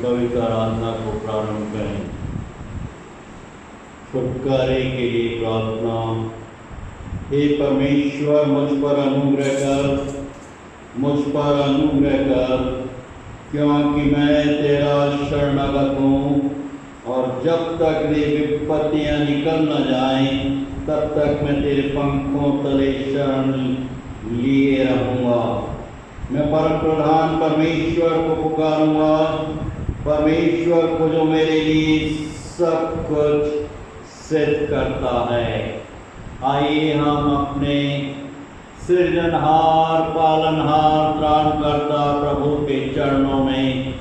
पवित्र आराधना को प्रारंभ करें। छुटकारे के लिए प्रार्थना। हे परमेश्वर, मुझ पर अनुग्रह कर, क्योंकि मैं तेरा शरणागत हूँ, और जब तक वे विपत्तियाँ निकल न जाएं, तब तक मैं तेरे पंखों तले शरण लिए रहूँगा। मैं परम प्रधान परमेश्वर को पुकारूंगा, परमेश्वर को जो मेरे लिए सब कुछ सिद्ध करता है। आइए हम अपने सृजनहार, पालनहार, त्राणकर्ता प्रभु के चरणों में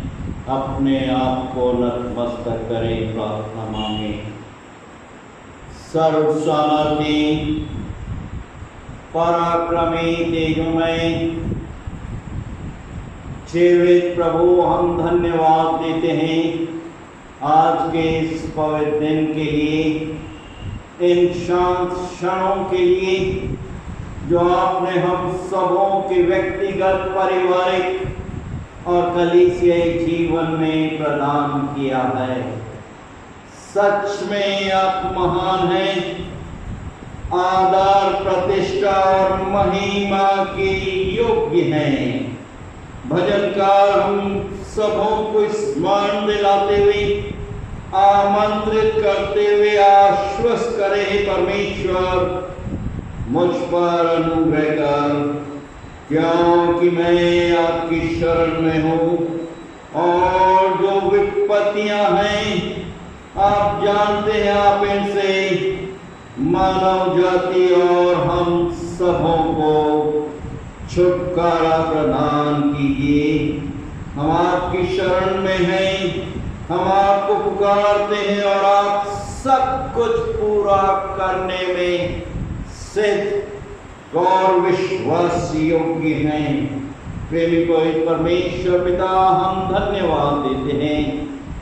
अपने आप को नतमस्तक करें, प्रार्थना मांगे। सर्वसामर्थी, पराक्रमी, तेजोमय, जीवित प्रभु, हम धन्यवाद देते हैं आज के इस पवित्र दिन के लिए, इन शांत क्षणों के लिए जो आपने हम सबों के व्यक्तिगत, पारिवारिक और कलीसियाई जीवन में प्रदान किया है। सच में आप महान हैं, आदर, प्रतिष्ठा और महिमा के योग्य हैं। भजनकार हम सबों को स्मरण दिलाते हुए, आमंत्रित करते हुए आश्वस्त करे, परमेश्वर मुझ पर अनुग्रह कर, क्योंकि मैं आपकी शरण में हूँ, और जो विपत्तियाँ हैं आप जानते हैं, आप इनसे मानव जाति और हम सबों को छुटकारा प्रदान कीजिए। हम आपकी शरण में हैं, हम आपको पुकारते हैं, और आप सब कुछ पूरा करने में सिद्ध और विश्वास योग्य हैं। प्रेमी पवित्र परमेश्वर पिता, हम धन्यवाद देते हैं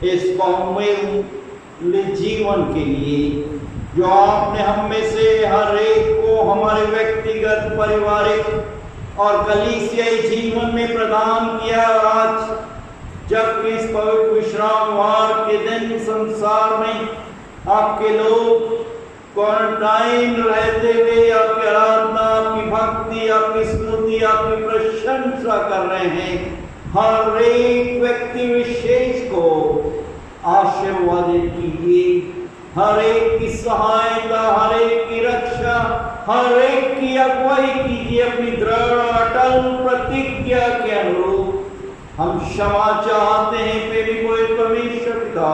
इस बहुमूल्य जीवन के लिए जो आपने हम में से हर एक को हमारे व्यक्तिगत, पारिवारिक और कलीसियाई जीवन में प्रदान किया। आज जब इस पवित्र विश्रामवार के दिन संसार में आपके लोग क्वारंटाइन रहते हुए आपकी आराधना, आपकी भक्ति, आपकी स्तुति, आपकी प्रशंसा कर रहे हैं, हर एक व्यक्ति विशेष को आशीर्वादित कीजिए, हर एक की सहायता, हर एक की रक्षा, हर एक की अगुवाई कीजिए। अपनी दृढ़ अटल प्रतिज्ञा के अनुरूप हम क्षमा चाहते हैं। प्रेमी पवित्र परमेश्वर पिता,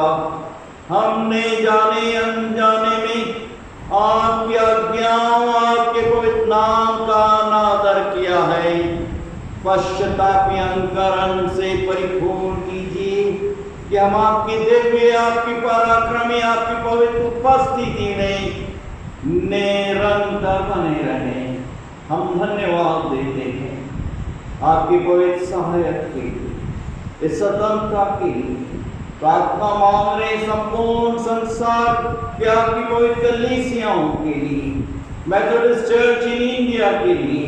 हमने जाने अनजाने में आपकी आज्ञाओं, आपके पवित्र नाम का अनादर किया है। पश्चाताप अंतकरण से परिपूर्ण कीजिए कि हम आपकी दिव्य, आपकी पराक्रमी, आपकी पवित्र उपस्थिति में निरंतर बने रहें। हम धन्यवाद देते हैं आपकी पवित्र सहायता के लिए, इस स्वतंत्रता के लिए। प्रार्थना मांग रहे संपूर्ण संसार के आपकी पवित्र कलीसियाओं के लिए, मेथोडिस्ट चर्च इन इंडिया के लिए,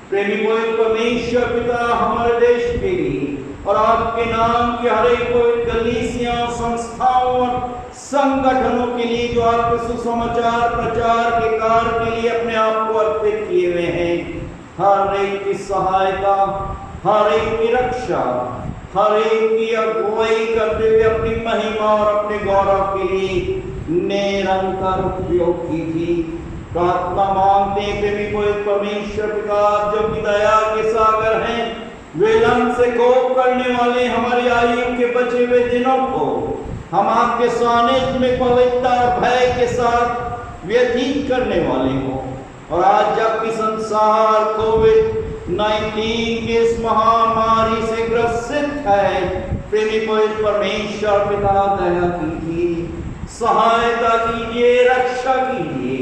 प्रेमी पवित्र परमेश्वर पिता हमारे देश के लिए, और आपके नाम के हर एक पवित्र कलीसिया, संस्थाओं और संगठनों के लिए जो आपके सुसमाचार प्रचार के कार्य के लिए अपने आप को अर्पित किए हुए हैं। हर एक की सहायता, हर एक की रक्षा, हर एक की अगुवाई करते हुए अपनी महिमा और अपने गौरव के लिए निरंतर उपयोग कीजिए। प्रार्थना मांगते हैं प्रेमी पवित्र परमेश्वर पिता, जो कि दया के सागर हैं, विलंब से कोप करने वाले हमारी आयु के बचे हुए दिनों को हम आपके सानिध्य में पवित्रता और भय के साथ व्यतीत करने वाले हों। और आज जबकि संसार कोविड-19 की इस महामारी से ग्रसित है, प्रेमी पवित्र परमेश्वर पिता दया कीजिए, सहायता कीजिए, रक्षा कीजिए।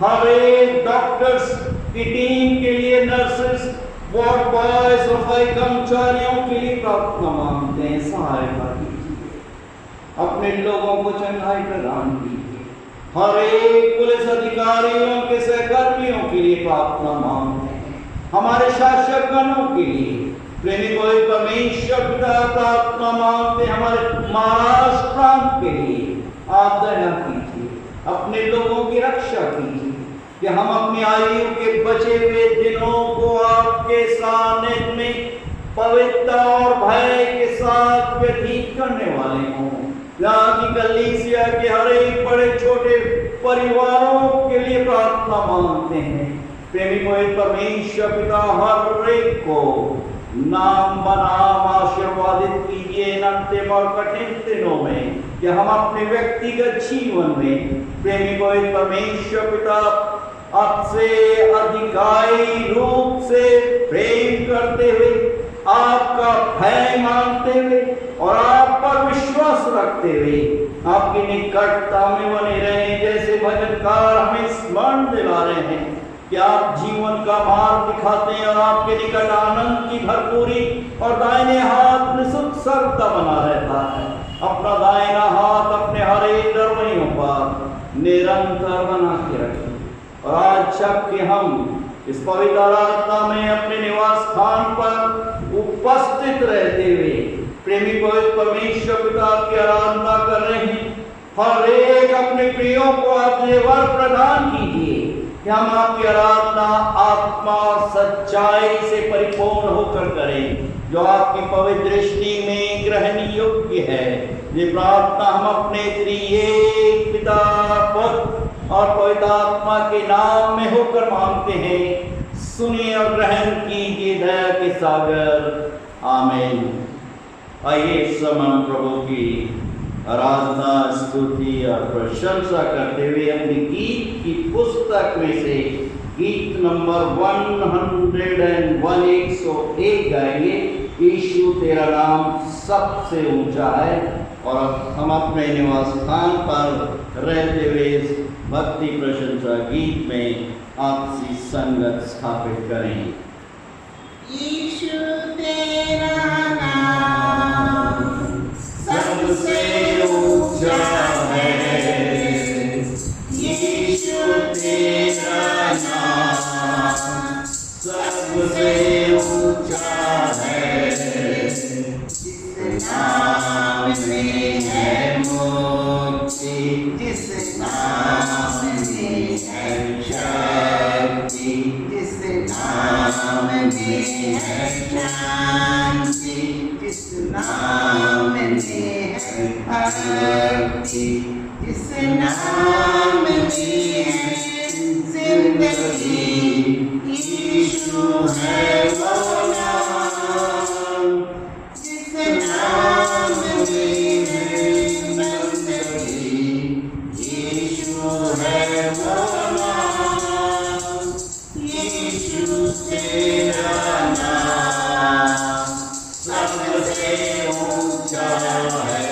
हर एक डॉक्टर्स की टीम के लिए, नर्सेस, वार्ड बॉय, सफाई कर्मचारियों के लिए प्रार्थना मांगते हैं, सहायता कीजिए, अपने लोगों को चंगाई प्रदान कीजिए। हर एक पुलिस अधिकारियों के सहकर्मियों के लिए प्रार्थना मांगते हैं, हमारे शासकगणों के लिए, प्रेमी पवित्र परमेश्वर पिता प्रार्थना मांगते हमारे महाराष्ट्र प्रांत के लिए आप दया कीजिए, अपने लोगों की रक्षा कीजिए कि हम अपनी आयु के बचे हुए दिनों को आपके सानिध्य में पवित्र और भय के साथ व्यतीत करने वाले हों। यहाँ की कलीसिया के हर एक बड़े छोटे परिवारों के लिए प्रार्थना मांगते हैं। प्रेमी पवित्र परमेश्वर पिता हर एक को नाम बनाम आशीर्वादित कीजिए इन अंतिम और कठिन दिनों में कि हम अपने व्यक्तिगत जीवन में प्रेमी पवित्र परमेश्वर पिता आपसे अधिकाई रूप से प्रेम करते हुए, आपका भय मानते हुए और आप पर विश्वास रखते हुए आपकी निकटता में बने रहे। जैसे भजनकार हमें स्मरण दिला रहे हैं कि आप जीवन का मार्ग दिखाते हैं और आपके निकट आनंद की भरपूरी और दाहिने हाथ में सुख सर्वदा बना रहता है। अपना दाहिना हाथ अपने हर एक दरवाज़ों पर निरंतर बना के रखें। और आज जबकि हम इस पवित्र आराधना में अपने निवास स्थान पर उपस्थित रहते हुए प्रेमी पवित्र परमेश्वर पिता की आराधना कर रहे हैं, हर एक अपने प्रियों को अपने वर प्रदान कीजिए कि हम आपकी आराधना आत्मा सच्चाई से परिपूर्ण होकर करें, जो आपकी पवित्र दृष्टि में ग्रहण योग्य है। ये प्रार्थना हम अपने त्रिएक पिता, पुत्र और पवित्र आत्मा के नाम में होकर मांगते हैं। सुनिए और ग्रहण कीजिए दया के सागर। आमीन। आइए इस समय प्रभु की आराधना, स्तुति और प्रशंसा करते हुए अपनी गीत की पुस्तक में से गीत नंबर 101 गाएंगे। यीशु तेरा नाम सबसे ऊंचा है। और हम अपने निवास स्थान पर रहते हुए इस भक्ति प्रशंसा गीत में आपसी संगत स्थापित करें। यीशु तेरा नाम सबसे ऊंचा है, यीशु तेरा नाम सबसे ऊंचा है। जिस नाम में है मुक्ति, जिस नाम में है शक्ति, जिस नाम में है शांति, जिस नाम में है भक्ति, जिस नाम में है जिंदगी, यीशु है वो नाम। जिस नाम में है जिंदगी, यीशु है वो नाम। यीशु तेरा नाम सबसे ऊंचा है,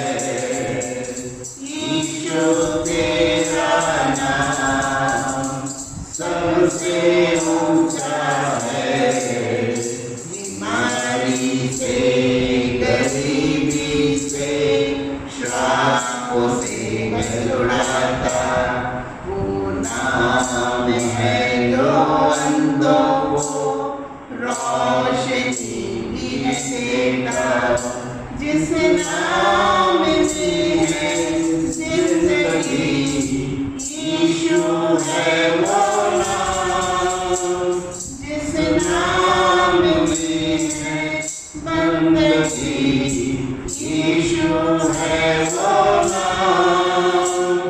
यीशु तेरा नाम सबसे ऊंचा है। बीमारी से, गरीबी से, श्रापों से छुड़ाता वो नाम है जो अंधों को रोशनी देता। जिस नाम में है जिंदगी, यीशु है वो नाम। जिस नाम में है बंदगी, यीशु है वो नाम।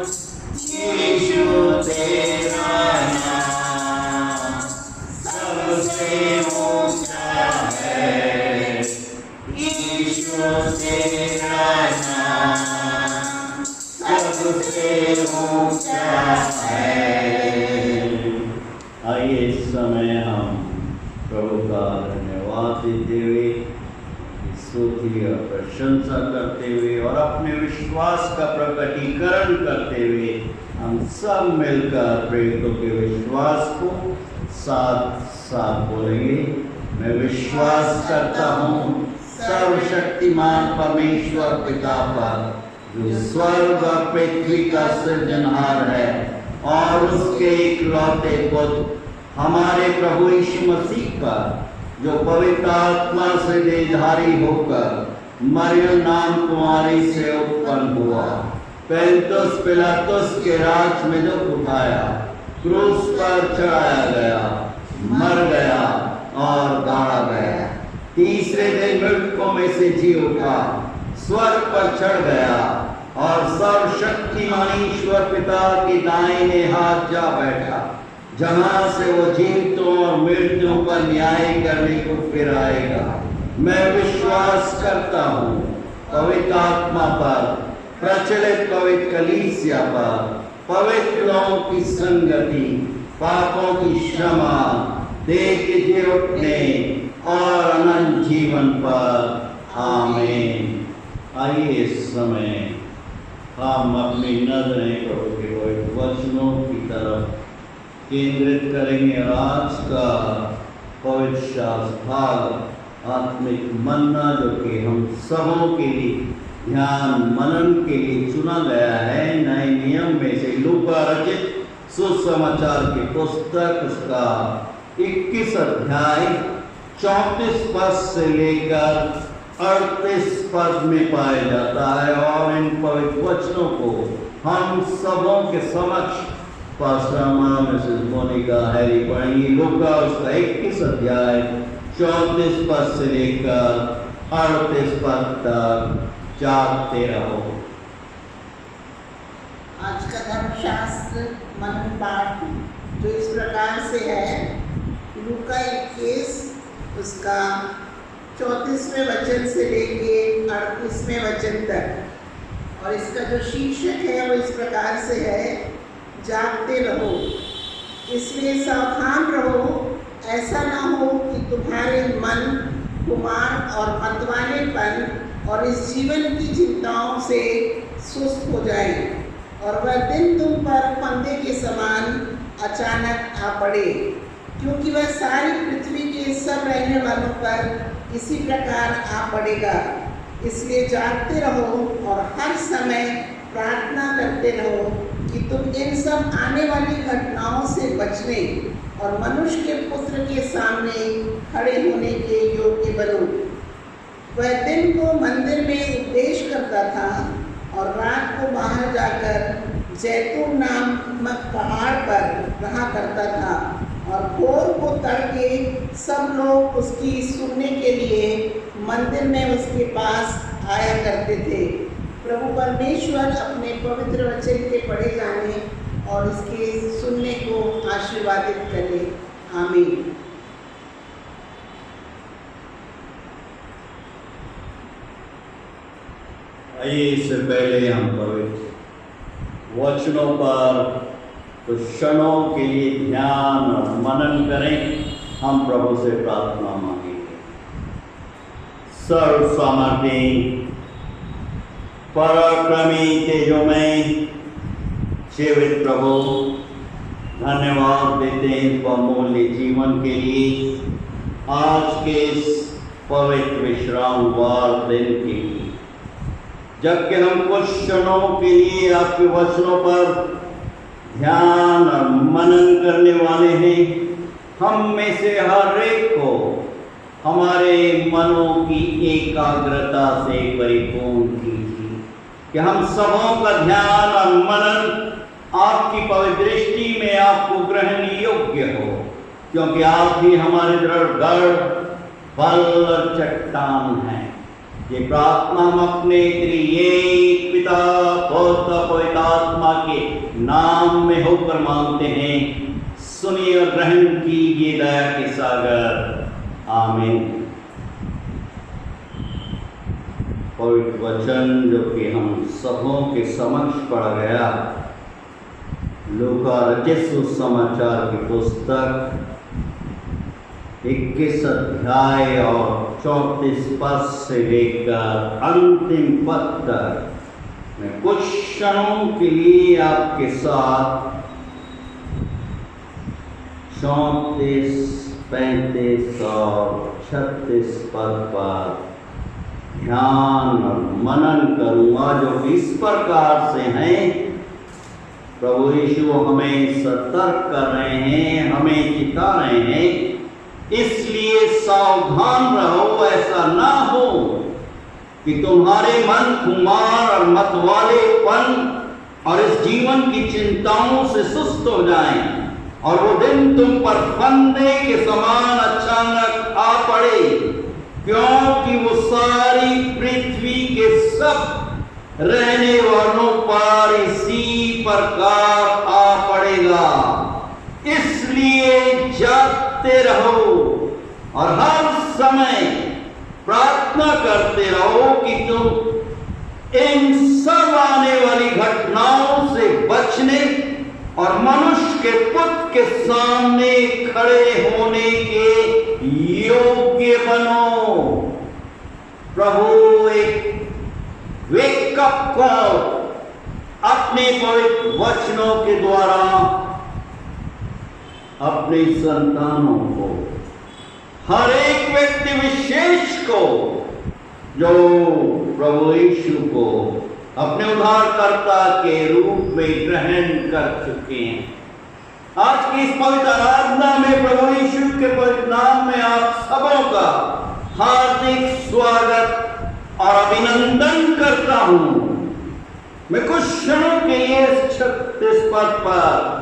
यीशु तेरा नाम सबसे ऊंचा है, यीशु तेरा नाम सबसे ऊंचा है। आइए इस समय हम प्रभु का धन्यवाद देते हुए, स्तुति और प्रशंसा करते हुए और अपने विश्वास का प्रकटीकरण करते हुए हम सब मिलकर प्रेरितों के विश्वास को साथ साथ बोलेंगे। मैं विश्वास करता हूँ सर्वशक्तिमान परमेश्वर पिता पर, जो स्वर्ग और पृथ्वी का सृजनहार है, और उसके इकलौते पुत्र हमारे प्रभु यीशु मसीह पर, जो पवित्र आत्मा से देहधारी होकर मरियम नाम कुमारी से उत्पन्न हुआ, पेंतुस पिलातुस के राज में दुख उठाया, क्रूस पर चढ़ाया गया, मर गया और गाड़ा गया, तीसरे दिन मृतकों में से जी उठा, स्वर्ग पर चढ़ गया और सर्वशक्तिमान ईश्वर पिता के दाहिने हाथ जा बैठा, जहां से वो जीवितों और मृत्युओं पर न्याय करने को फिर आएगा। मैं विश्वास करता हूँ पवित्र आत्मा पर, प्रचलित पवित्र कलीसिया पर, पवित्र लोगों की संगति, पापों की क्षमा, देह के जी उठने और अनंत जीवन पर आमीन। आइए इस समय हम अपनी नजरें प्रभु के पवित्र वचनों की तरफ केंद्रित करेंगे। आज का पवित्र शास्त्र भाग आत्मिक मन्ना, जो कि हम सबों के लिए ध्यान मनन के लिए चुना गया है, नए नियम में से लूका रचित सुसमाचार की पुस्तक, उसका 21 अध्याय 34 पद से लेकर 38 पद में पाया जाता है। और इन पवित्र वचनों को हम सबों के समक्ष पास्टर मिसेस मोनिका हैरी पढ़ेंगी। लूका उसका 21 अध्याय 34 पद से लेकर 38 पद तक जागते रहो। आज का धर्मशास्त्र मनन पाठ जो इस प्रकार से है, लूका 21 उसका 34वें वचन से लेके 38वें वचन तक, और इसका जो शीर्षक है वो इस प्रकार से है, जागते रहो, इसलिए सावधान रहो, ऐसा ना हो कि तुम्हारे मन गुमान और मतवालेपन और इस जीवन की चिंताओं से सुस्त हो जाए और वह दिन तुम पर फंदे के समान अचानक आ पड़े, क्योंकि वह सारी पृथ्वी के सब रहने वालों पर इसी प्रकार आ पड़ेगा। इसलिए जागते रहो और हर समय प्रार्थना करते रहो कि तुम इन सब आने वाली घटनाओं से बचने और मनुष्य के पुत्र के सामने खड़े होने के योग्य बनो। वह दिन को मंदिर में उपदेश करता था और रात को बाहर जाकर जैतून नामक पहाड़ पर रहा करता था, और भोर को तड़के सब लोग उसकी सुनने के लिए मंदिर में उसके पास आया करते थे। प्रभु परमेश्वर अपने पवित्र वचन के पढ़े जाने और इसके सुनने को आशीर्वादित करे। आमीन। आइए इससे पहले हम पवित्र वचनों पर कुछ क्षणों के लिए ध्यान और मनन करें। हम प्रभु से प्रार्थना मांगेंगे। सर्व सामर्थ्य पराक्रमी तेजोमय जीवित प्रभु, धन्यवाद देते हैं बहुमूल्य जीवन के लिए, आज के इस पवित्र विश्रामवार दिन के लिए, जबकि हम कुछ क्षणों के लिए आपके वचनों पर ध्यान और मनन करने वाले हैं। हम में से हर एक को हमारे मनों की एकाग्रता से परिपूर्ण कीजिए, कि हम सबों का ध्यान और मनन आपकी पवित्र दृष्टि में आपको ग्रहण योग्य हो, क्योंकि आप ही हमारे दृढ़ गढ़, बल और चट्टान हैं। ये प्रार्थना हम अपने त्रिएक पिता, पुत्र, पवित्र आत्मा के नाम में होकर मांगते हैं। सुनिए और ग्रहण कीजिए दया के सागर। आमीन। पवित्र वचन जो कि हम सबों के समक्ष पढ़ा गया, लूका रचित सुसमाचार की पुस्तक 21 अध्याय और 34 पद से लेकर अंतिम पद तक मैं कुछ क्षणों के लिए आपके साथ 34, 35 और 36 पद पर ध्यान और मनन करूंगा, जो इस प्रकार से हैं। प्रभु यीशु हमें सतर्क कर रहे हैं, हमें चिता रहे हैं इसलिए सावधान रहो, ऐसा ना हो कि तुम्हारे मन खुमार और मतवालेपन और इस जीवन की चिंताओं से सुस्त हो जाएं और वो दिन तुम पर फंदे के समान अचानक आ पड़े, क्योंकि वो सारी पृथ्वी के सब रहने वालों पर इसी प्रकार आ पड़ेगा। इसलिए जागते रहो और हर समय प्रार्थना करते रहो कि तुम इन सब आने वाली घटनाओं से बचने और मनुष्य के पुत्र के सामने खड़े होने के योग्य बनो। प्रभु एक वेकअप कॉल अपने पवित्र वचनों के द्वारा अपने संतानों को, हर एक व्यक्ति विशेष को जो प्रभु यीशु को अपने उद्धारकर्ता के रूप में ग्रहण कर चुके हैं। आज की इस पवित्र आराधना में प्रभु यीशु के पवित्र नाम में आप सबों का हार्दिक स्वागत और अभिनंदन करता हूं। मैं कुछ क्षणों के लिए इस पद पर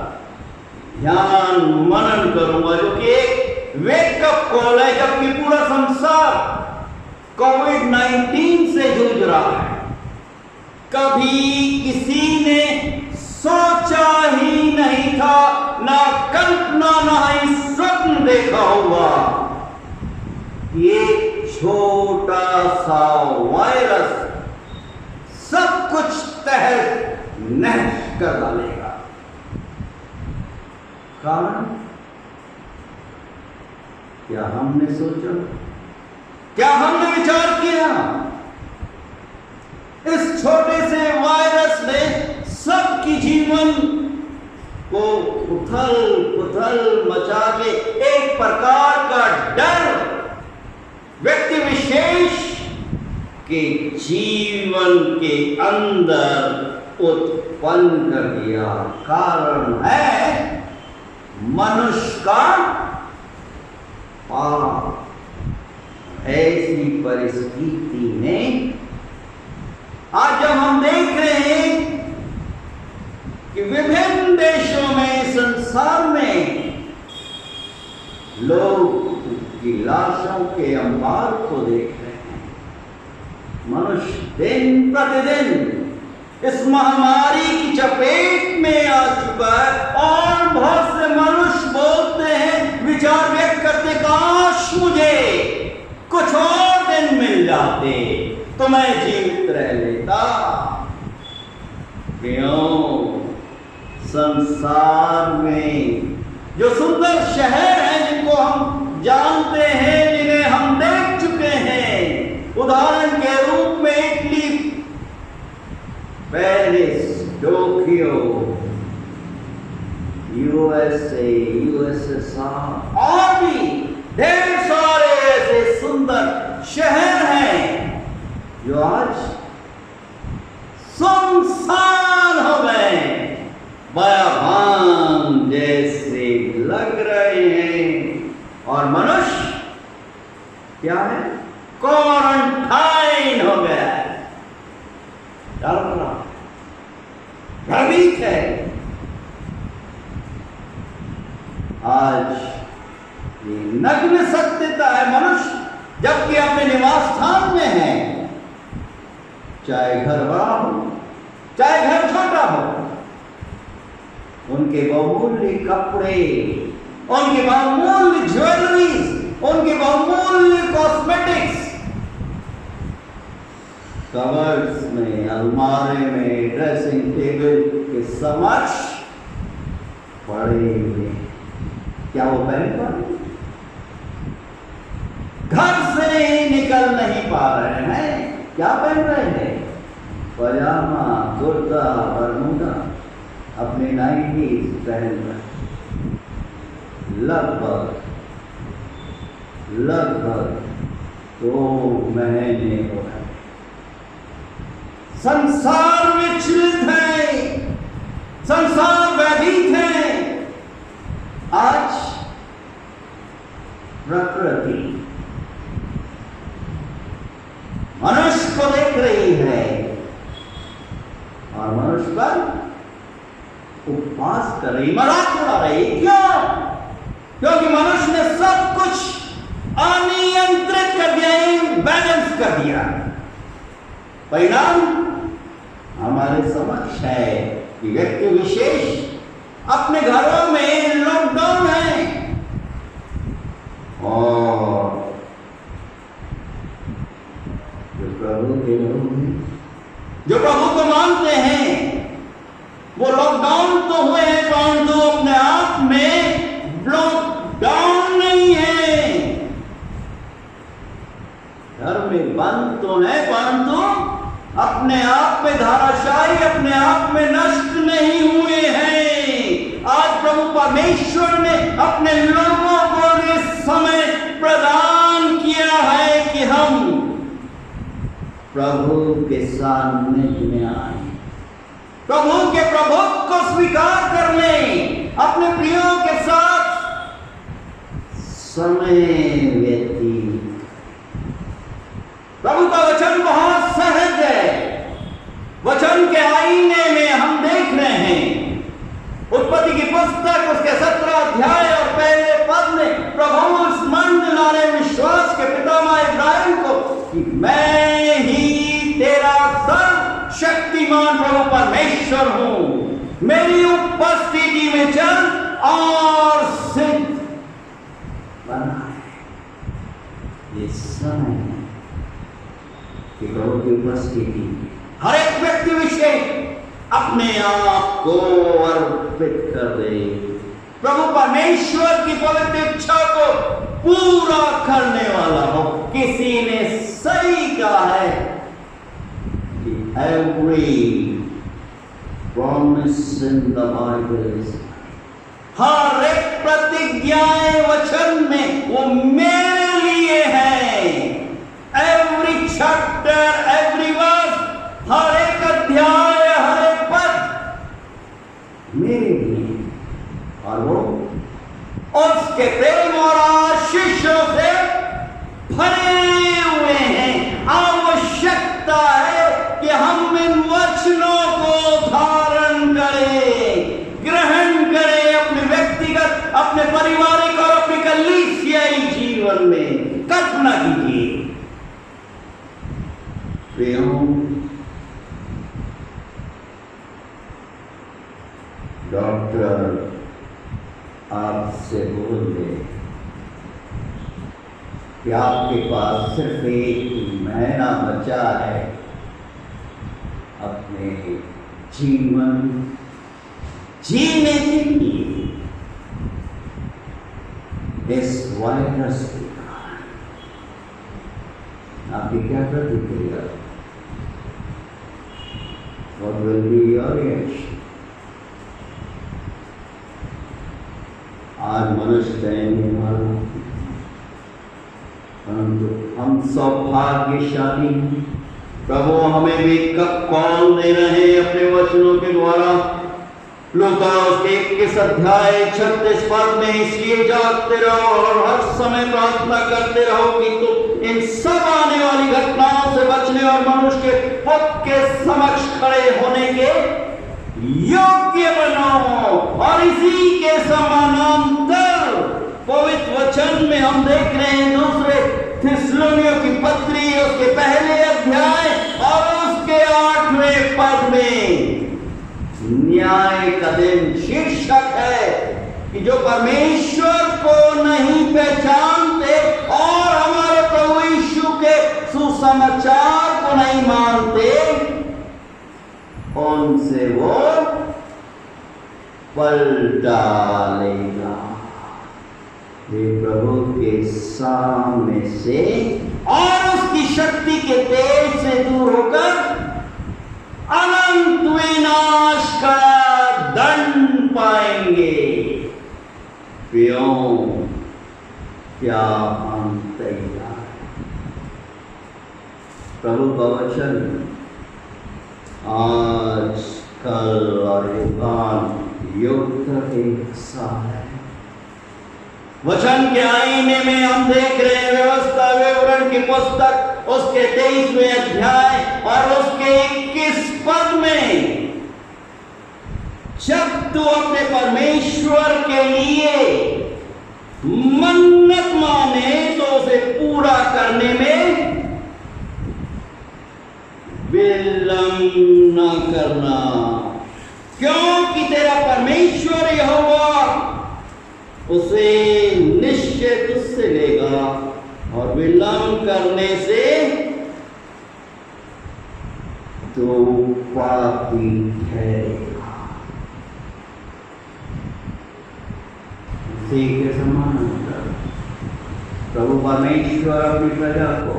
ध्यान मनन करूंगा, जो कि एक वेकअप कॉल है, जबकि पूरा संसार कोविड-19 से जूझ रहा है। कभी किसी ने सोचा ही नहीं था, ना कल्पना ना ही स्वप्न देखा होगा कि एक छोटा सा वायरस सब कुछ तहस नहस कर डालेगा। कारण क्या हमने सोचा, क्या हमने विचार किया? इस छोटे से वायरस ने सबकी जीवन को उथल पुथल मचा के एक प्रकार का डर व्यक्ति विशेष के जीवन के अंदर उत्पन्न कर दिया। कारण है मनुष्य का पाप। ऐसी परिस्थिति में आज जब हम देख रहे हैं कि विभिन्न देशों में, संसार में लोग की लाशों के अंबार को देख रहे हैं। मनुष्य दिन प्रतिदिन इस महामारी की चपेट में आ चुका है और बहुत से मनुष्य बोलते हैं, विचार व्यक्त करते, काश मुझे कुछ और दिन मिल जाते तो मैं जीवित रह लेता। क्यों? संसार में जो सुंदर शहर हैं, जिनको हम जानते हैं, जिन्हें हम देख चुके हैं, उदाहरण के रूप में Italy, Paris, Tokyo, USA, USSR और भी ढेर सारे ऐसे सुंदर शहर हैं जो आज सुनसान हो गए, बयाबान जैसे लग रहे हैं। और मनुष्य क्या है? क्वारंटाइन हो गया है, डर रहा, भयभीत है। आज ये नग्न सत्यता है, मनुष्य जबकि अपने निवास स्थान में है, चाहे घर बड़ा हो चाहे घर छोटा हो, उनके बहुमूल्य कपड़े, उनके बहुमूल्य ज्वेलरीज, उनके बहुमूल्य कॉस्मेटिक्स कवर्स में, अलमारे में, ड्रेसिंग टेबल के समक्ष पड़े हुए। क्या वो पहन पा रहे? घर से निकल नहीं पा रहे हैं। क्या पहन रहे हैं? पजामा, कुर्ता, बरमूडा, अपने नाइटीज पहन रहे। लगभग 2 महीने हो गए। संसार विचलित है, संसार भयभीत है। आज प्रकृति मनुष्य को देख रही है और मनुष्य पर उपवास कर रही, मजाक उड़ा रही। क्यों? क्योंकि मनुष्य ने सब कुछ अनियंत्रित कर दिया, इम्बैलेंस कर दिया। परिणाम हमारे समक्ष है कि व्यक्ति विशेष अपने घरों में लॉकडाउन है और जो प्रभु को मानते हैं वो लॉकडाउन तो हुए हैं परंतु अपने आप में लॉकडाउन नहीं है। घर में बंद तो है परंतु अपने आप में धाराशायी, अपने आप में नष्ट नहीं हुए हैं। आज प्रभु परमेश्वर ने अपने लोगों को इस समय प्रदान किया है कि हम प्रभु के सानिध्य में आए, प्रभु के प्रभुत्व को स्वीकार कर लें, अपने प्रियों के साथ समय व्यतीत। प्रभु का वचन बहुत सहज है। वचन के आईने में हम देख रहे हैं उत्पत्ति की पुस्तक उसके 17 अध्याय और पहले पद में प्रभु स्मरण दिलाने विश्वास के पितामह इब्राहिम को कि मैं ही तेरा सर्वशक्तिमान प्रभु परमेश्वर हूं, मेरी उपस्थिति में चल और सिद्ध बना। ये समय कि प्रभु की उपस्थिति हर एक व्यक्ति विशेष अपने आप को अर्पित कर दे, प्रभु परमेश्वर की पवित्र इच्छा को पूरा करने वाला हो। किसी ने सही कहा है कि every promise in the Bible is, हर एक प्रतिज्ञाएं वचन में वो मेरे लिए है। Every chapter, every verse, हर एक अध्याय, हर एक पद मेरे लिए, और वो उसके प्रेम और आशीषों से भरे हुए हैं। आवश्यकता है कि हम इन वचनों को धारण करें, ग्रहण करें अपने व्यक्तिगत, अपने पारिवारिक और अपने कलीसियाई जीवन में। कल्पना कीजिए डॉक्टर आपसे बोल दे कि आपके पास सिर्फ एक महीना बचा है अपने जीवन जीने के लिए इस वायरस के कारण, आपकी क्या प्रतिक्रिया? What will be your reaction? आज मनुष्य दैन्य वाला, परंतु हम सौभाग्यशाली हैं। प्रभु हमें भी कब कॉल दे रहे हैं अपने वचनों के द्वारा। लूका उसके 21 अध्याय 36 पद में इसलिए जागते रहो और हर समय प्रार्थना करते रहो कि तुम इन सब आने वाली घटनाओं से बचने और मनुष्य के पुत्र के समक्ष खड़े होने के योग्य बनो। और इसी के समानांतर पवित्र वचन में हम देख रहे हैं दूसरे थिस्सलुनीयों की पत्री उसके पहले अध्याय और उसके 8वें पद में न्याय का दिन शीर्षक है कि जो परमेश्वर को नहीं पहचानते और हमारे प्रभु यीशु के सुसमाचार को नहीं मानते उनसे वो पलटा डालेगा। वे प्रभु के सामने से और उसकी शक्ति के तेज से दूर होकर अनंत विनाश का दंड पाएंगे। क्यों? क्या हम तैयार? प्रभु का वचन आज कल और युगान युग तक एक सा है। वचन के आईने में हम देख रहे हैं व्यवस्था विवरण की पुस्तक उसके 23वें अध्याय और उसके 21 पद में, जब तू अपने परमेश्वर के लिए मन्नत माने तो उसे पूरा करने में विलंब न करना, क्योंकि तेरा परमेश्वर यहोवा उसे निश्चय तुझसे लेगा और विलंब करने से तो पापी ठहरेगा। उसी के समान प्रभु परमेश्वर अपनी प्रजा को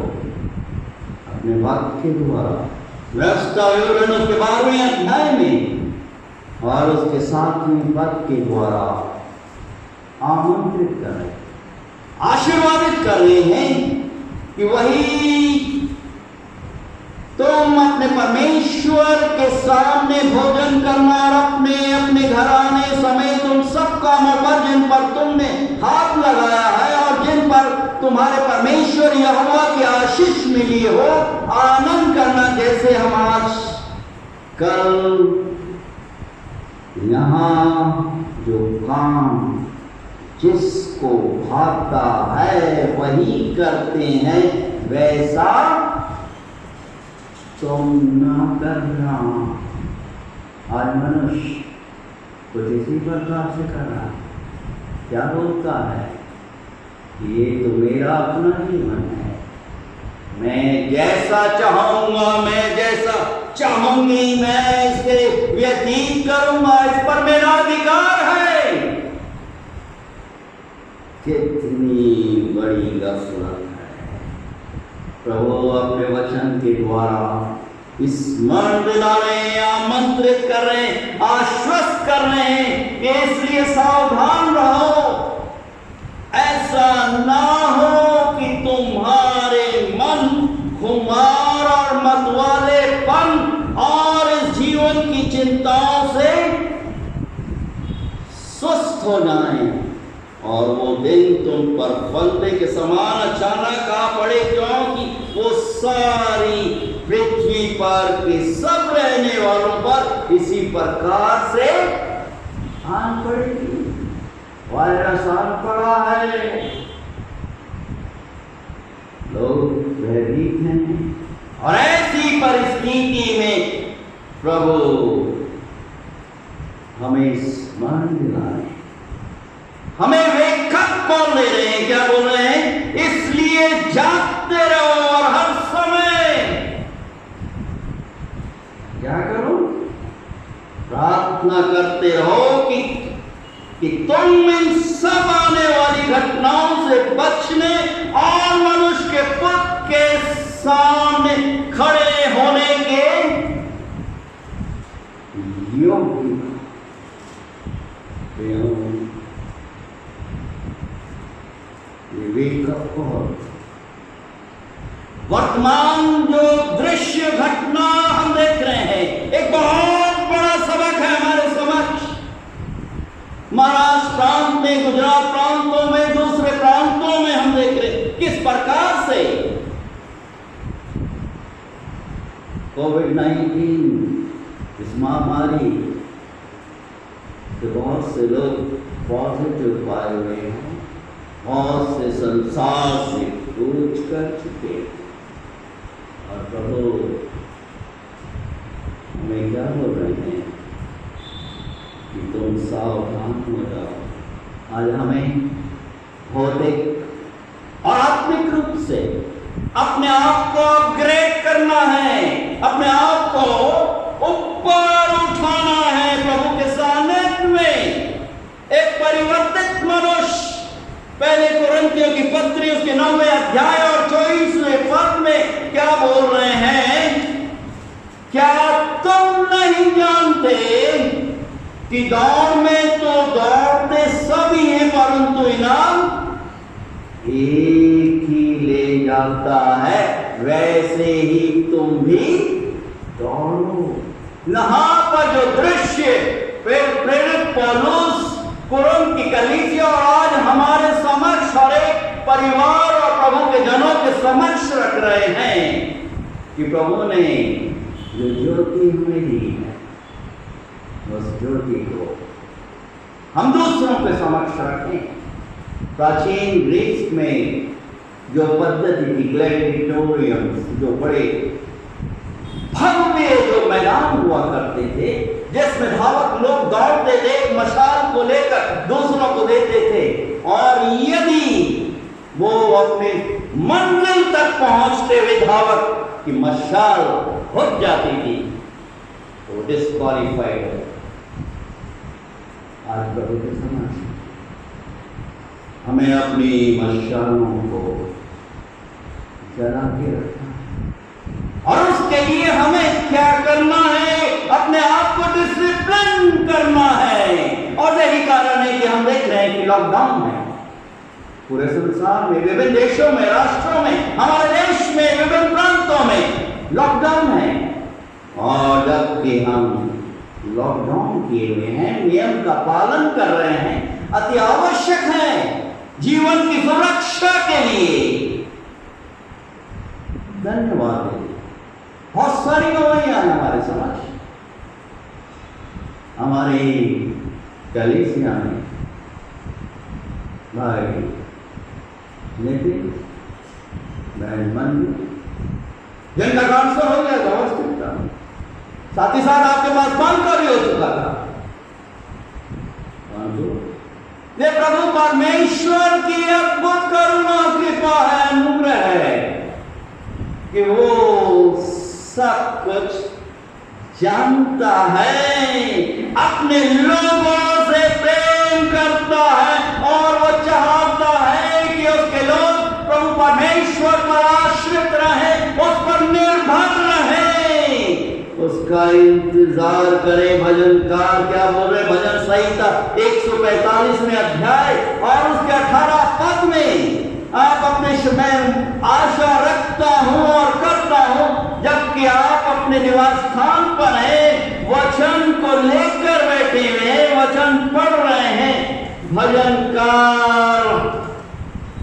अपने वाक्य के द्वारा व्यवस्था विवरण उसके 12वें अध्याय में और उसके 7वें पद के द्वारा आमंत्रित कर रहे, आशीर्वादित कर रहे हैं कि वही तुम अपने परमेश्वर के सामने भोजन करना और अपने अपने घराने समेत उन सब कामों पर जिन पर तुमने हाथ लगाया है और जिन पर तुम्हारे परमेश्वर यहोवा की आशीष मिली हो, आनंद करना, जैसे हम आज कल यहाँ जो काम जिसको भाता है वही करते हैं, वैसा तुम न करना। आज मनुष्य कुछ इसी प्रकार से कर रहा है, क्या बोलता है, ये तो मेरा अपना जीवन है, मैं जैसा चाहूंगा, मैं जैसा चाहूंगी मैं इसे व्यतीत करूंगा, इस पर मेरा अधिकार है। कितनी बड़ी गफलत है। प्रभु अपने वचन के द्वारा स्मरण दिला रहे हैं, आमंत्रित कर रहे हैं, आश्वस्त कर रहे हैं, इसलिए सावधान रहो, ऐसा ना हो कि तुम्हारे मन खुमार और मतवालेपन और इस जीवन की चिंताओं से सुस्त हो जाएं और वो दिन तुम पर फंदे के समान अचानक आ पड़े, क्योंकि वो सारी पृथ्वी पर के सब रहने वालों पर इसी प्रकार से आन पड़ेगी। वायरस आन पड़ा है, लोग भयभीत हैं, और ऐसी परिस्थिति में प्रभु हमें स्मरण दिलाए, हमें वे खत कौन दे रहे हैं, क्या बोल रहे हैं, इसलिए जागते रहो और हर समय क्या करो, प्रार्थना करते रहो कि तुम इन सब आने वाली घटनाओं से बचने और मनुष्य के पुत्र के सामने खड़े होने के योग्य वर्तमान जो दृश्य घटना हम देख रहे हैं, एक बहुत बड़ा सबक है हमारे समक्ष। महाराष्ट्र प्रांत में, गुजरात प्रांतों में, दूसरे प्रांतों में हम देख रहे हैं किस प्रकार से कोविड-19 इस महामारी से बहुत से लोग पॉजिटिव पाए हुए हैं, बहुत से संसार से कूच कर चुके, और प्रभु हमें क्या बोल रहे हैं कि तुम सावधान हो जाओ। आज हमें भौतिक और आत्मिक रूप से अपने आप को अपग्रेड करना है, अपने आप को ऊपर उठाना है प्रभु के सानिध्य में। एक परिवर्तित मनुष्य, पहले कुरिन्थियों की पत्री उसके 9वें अध्याय और 24वें पद में क्या बोल रहे हैं, क्या तुम नहीं जानते कि दौड़ में तो दौड़ते सभी हैं, परंतु इनाम एक ही ले जाता है, वैसे ही तुम भी दौड़ो। यहाँ पर जो दृश्य प्रेरित पौलुस कुरिन्थ की कलीसिया और आज हमारे समक्ष और एक परिवार और प्रभु के जनों के समक्ष रख रहे हैं कि प्रभु ने जो ज्योति हमें दी है उस ज्योति को हम दूसरों के समक्ष रखें। प्राचीन ग्रीस में जो पद्धति थी ग्लैडिएटोरियम्स, जो बड़े भव्य जो मैदान हुआ करते थे जिसमें धावक लोग दौड़ते थे, मशाल को लेकर दूसरों को देते थे, और यदि वो अपने मंजिल तक पहुंचते हुए धावक की मशाल बुझ जाती थी तो डिस्क्वालीफाइड हो। आज प्रभु के समाज हमें अपनी मशालों को जला के रखना और उसके लिए हमें क्या करना है? अपने आप को डिसिप्लिन करना है। और यही कारण है कि हम देख रहे हैं कि लॉकडाउन है पूरे संसार में, विभिन्न देशों में, राष्ट्रों में, हमारे देश में, विभिन्न प्रांतों में लॉकडाउन है। और जबकि हम लॉकडाउन किए हुए हैं, नियम का पालन कर रहे हैं, अति आवश्यक है जीवन की सुरक्षा के लिए। धन्यवाद। बहुत सारी गवाहियां हैं हमारे समक्ष, हमारे कलीसिया में भाई नितिन बहन मन जिनका ट्रांसफर हो गया था हॉस्पिटल, साथ ही साथ आपके पास फोन का भी हो चुका था। ये प्रभु परमेश्वर की अद्भुत करुणा कृपा है, अनुग्रह है कि वो सब कुछ जानता है, अपने लोगों से प्रेम करता है और वो चाहता है कि उसके लोग प्रभु परमेश्वर पर आश्रित रहे, उस पर निर्भर रहे, उसका इंतजार करें। भजनकार क्या बोल रहे? भजन संहिता 145वें अध्याय और उसके 18 पद में आप अपने मैं आशा रखता हूं और करता हूं, जबकि आप अपने निवास स्थान पर हैं, वचन को लेकर बैठे हुए, वचन पढ़ रहे हैं। भजनकार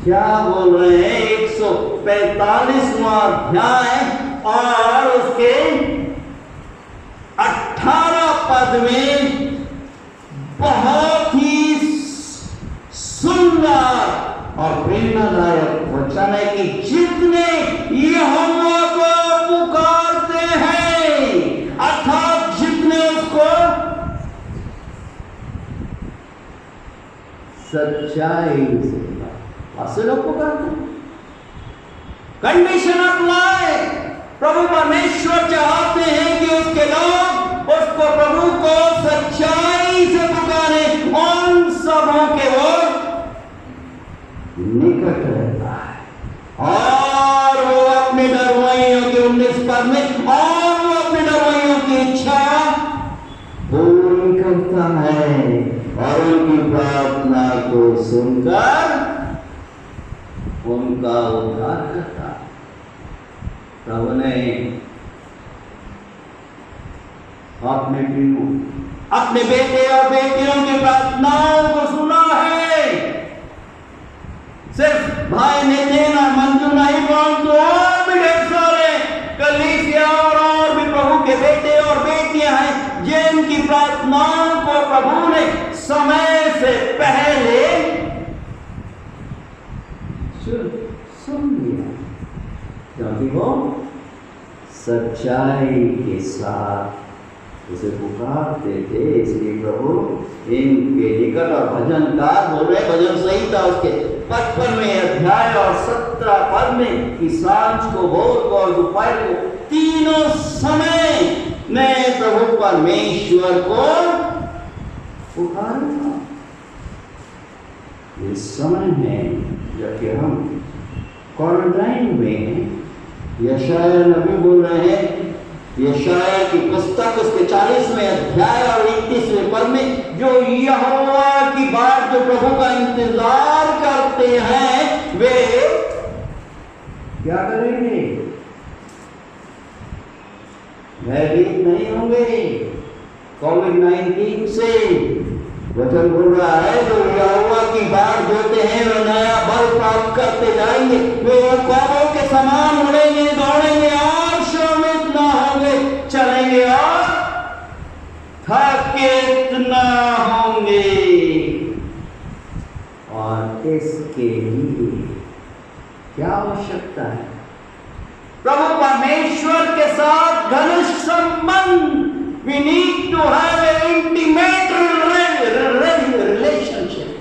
क्या बोल रहे हैं? 145वां अध्याय और उसके 18 पद में बहुत ही सुंदर और प्रेरणादायक वचन है कि जितने यहोवा को पुकारते हैं, अर्थात जितने उसको सच्चाई से लोग पुकारते हैं। Condition apply. प्रभु परमेश्वर चाहते हैं कि उसके लोग उसको, प्रभु को सच्चाई से पुकारे, उन सबों के वो निकट रहता है। और वो अपने डरवाइयों के 19 पद में, और वो अपने डरवाइयों की इच्छा पूर्ण करता है और उनकी प्रार्थना को सुनकर उनका उद्धार करता है। प्रभु ने अपने बेटे और बेटियों की प्रार्थनाओं को सुना है। सिर्फ भाई नितिन और मंजू नहीं, परंतु और भी ढेर सारे कलीसिया और भी प्रभु के बेटे और बेटियां हैं जिनकी प्रार्थनाओं को प्रभु ने समय से पहले सुन लिया, क्योंकि वो सच्चाई के साथ उसे पुकारते थे। इसलिए प्रभु इनके निकट, और भजनकार बोल रहे, भजन संहिता उसके 55वें अध्याय और 17 पद में कि सांझ को, भोर को और दोपहर को, तीनों समय में प्रभु परमेश्वर को पुकारना। इस समय में जबकि हम क्वारंटाइन हुए हैं, यशाया नबी बोल रहे हैं, यशाया की पुस्तक उसके 40वें अध्याय और 31वें पद में, जो यहोवा की बात, जो प्रभु का इंतजार करते हैं, वे क्या करेंगे? भयभीत नहीं होंगे कोविड-19 से, वचन बोल रहा है जो यहोवा की बाट जोते हैं वे नया बल प्राप्त करते जाएंगे, वे कौवों के समान उड़ेंगे, दौड़ेंगे और श्रमित न होंगे, चलेंगे और थकित न होंगे। और इसके लिए क्या आवश्यकता है? प्रभु परमेश्वर के साथ घनिष्ठ संबंध। We need to have an intimate relationship.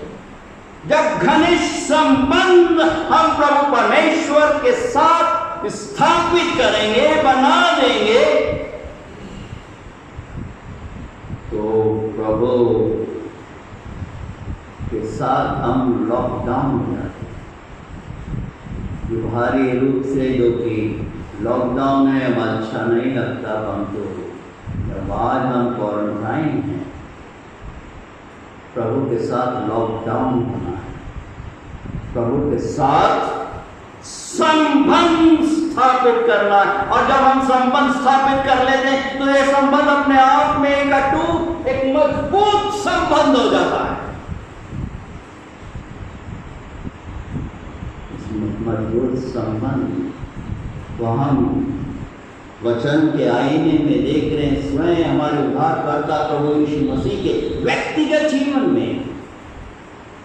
जब घनिष्ठ संबंध हम प्रभु परमेश्वर के साथ स्थापित करेंगे, बना देंगे, तो प्रभु के साथ हम लॉकडाउन हो जाते हैं। व्यवहारिक रूप से जो कि लॉकडाउन है हम अच्छा नहीं लगता, परंतु जब आज हम क्वारंटाइन हैं, प्रभु के साथ लॉकडाउन होना है, प्रभु के साथ संबंध स्थापित करना है। और जब हम संबंध स्थापित कर लेते हैं तो ये संबंध अपने आप में एक अटूट, एक मजबूत संबंध हो जाता है। मजबूत संबंध तो हम वचन के आईने में देख रहे हैं, स्वयं हमारे उद्धारकर्ता प्रभु यीशु मसीह के व्यक्तिगत जीवन में।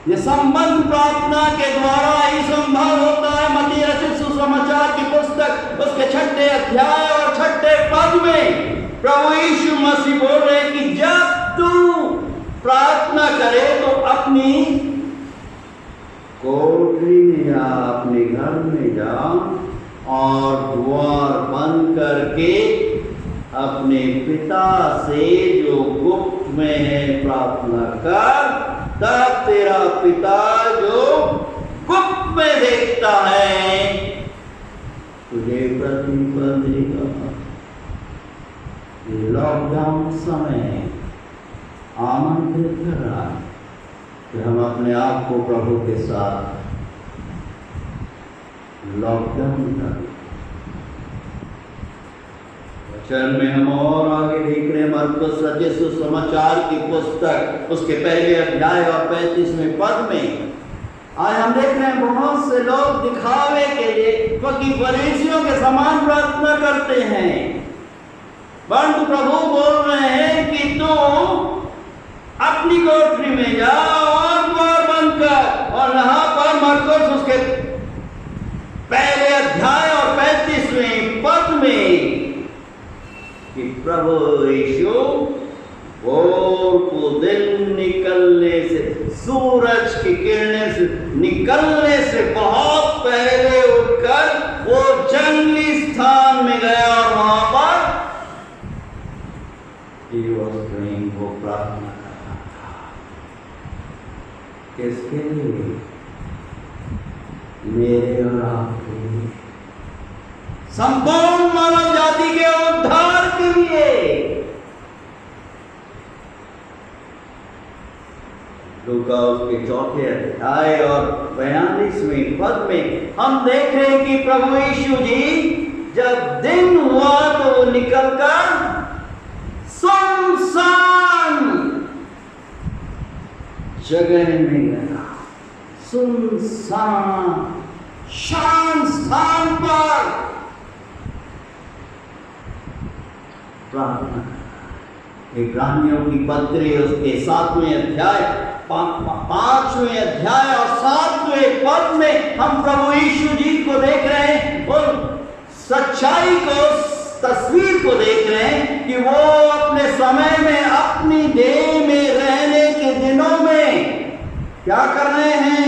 ये संबंध प्रार्थना के द्वारा ही संभव होता है। मत्ती रचित सुसमाचार की पुस्तक उसके 6 अध्याय और 6 पद में प्रभु यीशु मसीह बोल रहे हैं कि जब तू प्रार्थना करे तो अपनी कोठरी में जा, अपने घर में जा और द्वार बंद करके अपने पिता से जो गुप्त में है प्रार्थना कर, तब तेरा पिता जो गुप्त में देखता है तुझे प्रतिफल देगा। ये लॉकडाउन समय आमंत्रित कर रहा है कि हम अपने आप को प्रभु के साथ लॉकडाउन कर। वचन में हम और आगे देख रहे हैं मरकुस रचित सुसमाचार की पुस्तक उसके 1 अध्याय और 35वें पद में। आज हम देख रहे हैं बहुत से लोग दिखावे के लिए क्योंकि फरीसियों के समान प्रार्थना करते हैं, परंतु प्रभु बोल रहे हैं कि तू अपनी कोठरी में जा और द्वार बंद कर। और यहाँ पर मरकुस उसके 1 अध्याय और 35वें पद में कि प्रभु यीशु भोर को दिन निकलने से, सूरज की किरणें से निकलने से बहुत पहले उठकर वो जंगली स्थान में गया और वहां पर वो प्रार्थना कर रहा था। किसके लिए? मेरे और आपके लिए, संपूर्ण मानव जाति के उद्धार के लिए। लूका उसके 4 अध्याय और 42वें पद में हम देख रहे हैं कि प्रभु यीशु जी जब दिन हुआ तो वो निकलकर सुनसान जगह में गया, सुनसान शांत स्थान पर प्रार्थना। इब्रानियों की पत्री उसके 7वें अध्याय 5वें अध्याय और 7वें पद में हम प्रभु यीशु जी को देख रहे हैं और सच्चाई को, तस्वीर को देख रहे हैं कि वो अपने समय में, अपनी देह में रहने के दिनों में क्या कर रहे हैं?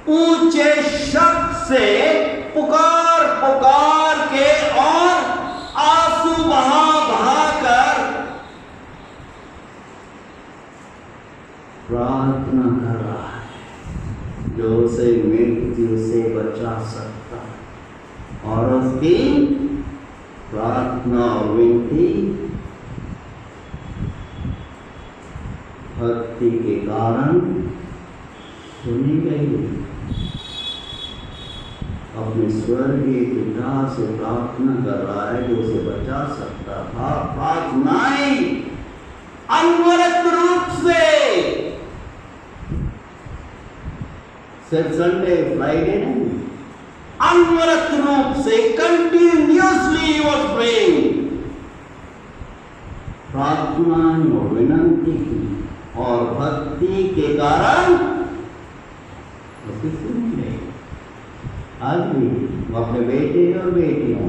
ऊंचे शब्द से पुकार पुकार के और आंसू बहा बहा कर प्रार्थना कर रहा है जो उसे मृत्यु से बचा सकता है। और उसकी प्रार्थना और विनती भक्ति के कारण सुनी गई। अपने स्वर्गीय पिता से प्रार्थना कर रहा है जो उसे बचा सकता था। प्रार्थनाएं अनवरत रूप से सिर्फ संडे फ्राइडे नहीं, अनवरत रूप से कंटिन्यूअसली वॉज प्रेइंग, प्रार्थना और विनंती की और भक्ति के कारण आज भी वो अपने बेटे और बेटियों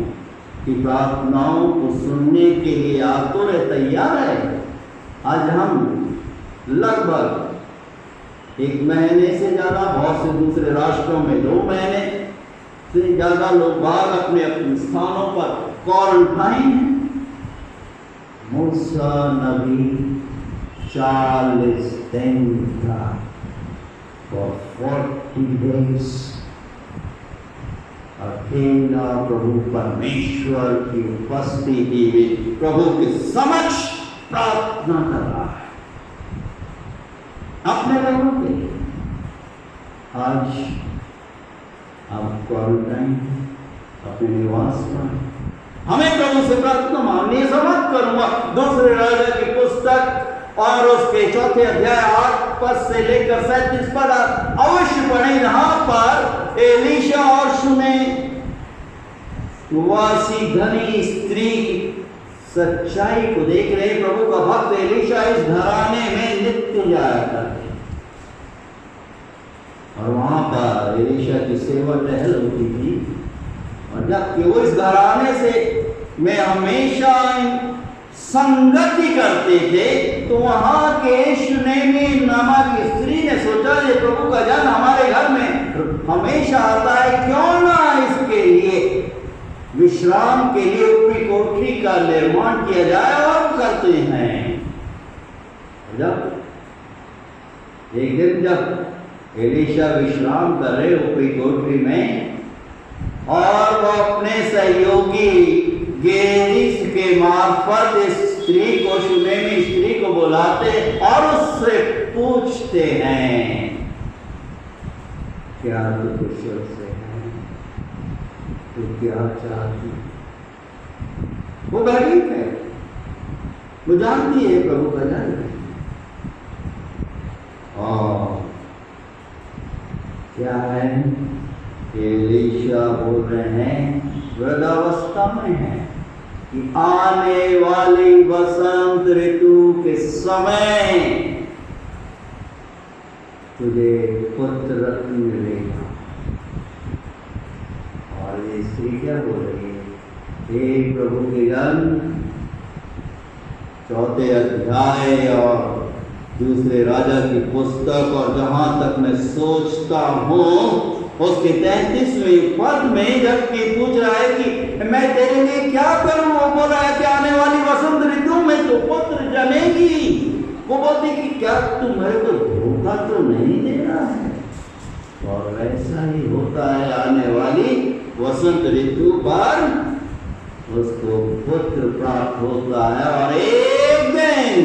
की प्रार्थनाओं को सुनने के लिए आतुर है, तैयार है। आज हम लगभग 1 महीने से ज़्यादा, बहुत से दूसरे राष्ट्रों में 2 महीने से ज़्यादा लोग बाहर अपने अपने स्थानों पर क्वारंटाइन हैं। मूसा नबी 40 दिन था, for 40 days अकेला प्रभु परमेश्वर की उपस्थिति में प्रभु के समक्ष प्रार्थना कर रहा है अपने लोगों के लिए। आज आप क्वारंटाइन अपने निवास पर, हमें प्रभु से प्रार्थना मांगनी, समझ करूंगा। दूसरे राजा की पुस्तक और उसके 4 अध्याय 8 पद से लेकर 37 पद अवश्य पढ़े। यहाँ पर एलीशा और सुने वासी धनी स्त्री की सच्चाई को देख रहे। प्रभु का भक्त एलीशा इस घराने में नित्य जाया करते और वहां पर एलीशा की सेवा टहल होती थी। और जबकि वो इस घराने से में हमेशा संगति करते थे, तो वहां के शुनेमी नामक स्त्री ने सोचा ये प्रभु का जन हमारे घर में हमेशा आता है, क्यों ना इसके लिए विश्राम के लिए ऊपरी कोठरी का निर्माण किया जाए। और करते हैं। जब एक दिन जब एलीशा विश्राम कर रहे ऊपरी कोठरी में, और वो अपने सहयोगी गेरिस के मार्फत इस स्त्री को, शुनेमी स्त्री को बुलाते और उससे पूछते हैं, क्या तू कुशल से है, तू क्या चाहती? वो गरीब है, वो जानती है प्रभु का जन है। और क्या है, एलीशा बोल रहे हैं, वृद्धावस्था में है कि आने वाली बसंत ऋतु के समय तुझे पुत्र मिलेगा। और ये स्त्री क्या बोल रही है, हे प्रभु के जन, 4 अध्याय और दूसरे राजा की पुस्तक, और जहां तक मैं सोचता हूं उसके 33वें पद में जबकि पूछ रहा है कि मैं तेरे लिए क्या करूं, वो बोल रहा है कि आने वाली वसंत ऋतु में तो पुत्र जनेगी। वो बोलती कि क्या तू मेरे को धोखा तो नहीं दे रहा है? और वैसा ही होता है, आने वाली वसंत ऋतु पर उसको पुत्र प्राप्त होता है। और एक दिन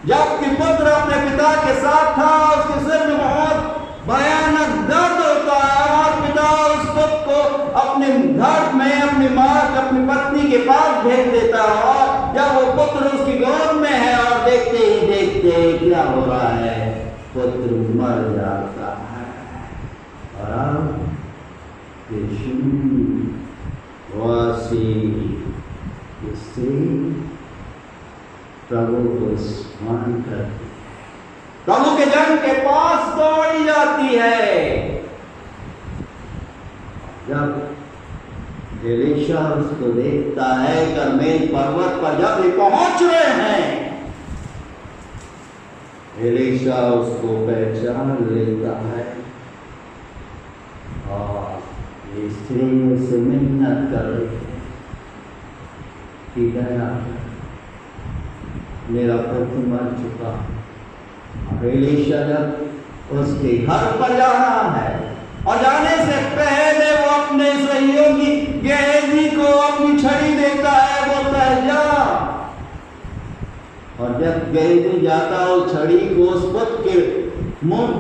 जबकि पुत्र अपने पिता के साथ था, उसके सिर में बहुत भयानक दर्द होता है और पिता उस पुत्र को अपने घर में अपनी माँ, अपनी पत्नी के पास भेज देता है। और जब वो पुत्र उसकी गोद में है और देखते ही देखते क्या हो रहा है, पुत्र मर जाता है। और अब प्रभु को स्मरण करती, प्रभु के जन के पास दौड़ी जाती है। जब एलीशा उसको देखता है, कर्मेल पर्वत पर जब ये पहुंच रहे हैं, एलीशा उसको पहचान लेता है और ये स्त्री उससे मिन्नत कर रही है कि दया मेरा पुत्र मर चुका। एलीशा जब उसके घर पर जा रहा है और जाने से पहले वो अपने सहयोगी गेहजी को अपनी छड़ी देता है, बोलता है जा। और जब गेहजी जाता है उस छड़ी को उस पुत्र के मुंह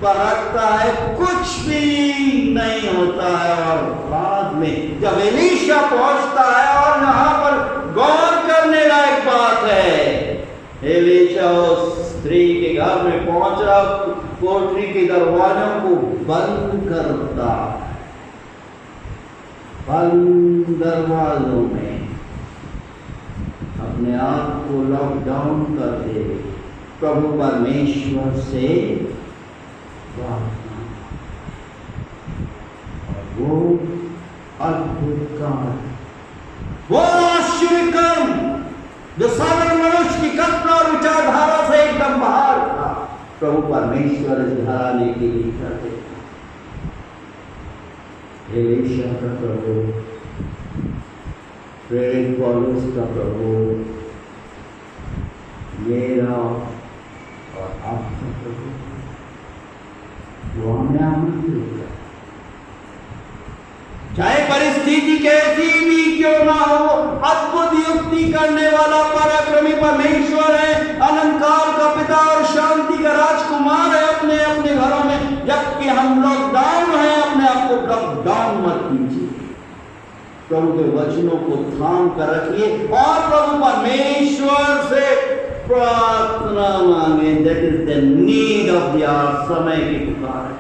पर रखता है, कुछ भी नहीं होता है। और बाद में जब एलीशा पहुंचता है, और यहाँ पर गौर करने लायक बात है, एलीशा उस स्त्री के घर में पहुंचा, कोठरी के दरवाजों को बंद करता है। बंद दरवाजों में अपने आप को लॉकडाउन कर दे, प्रभु परमेश्वर से प्रार्थना। और वो अद्भुत काम, वो आश्चर्य कर्म जो साधारण मनुष्य की कल्पना और विचारधारा से एकदम बाहर था, प्रभु परमेश्वर इस घराने के लिए करते। एलीशा का प्रभु, प्रेरित पौलुस का प्रभु, मेरा और आपका प्रभु, वो हमें आमंत्रित करता। चाहे परिस्थिति कैसी भी क्यों ना हो, अद्भुत युक्ति करने वाला पराक्रमी परमेश्वर है, अनंत काल का पिता और शांति का राजकुमार है अपने अपने घरों में। जबकि हम लॉकडाउन हैं, अपने आप को लॉकडाउन मत कीजिए, प्रभु के वचनों को थाम कर रखिए और प्रभु परमेश्वर से प्रार्थना मांगे। That is the need of the hour, समय की पुकार है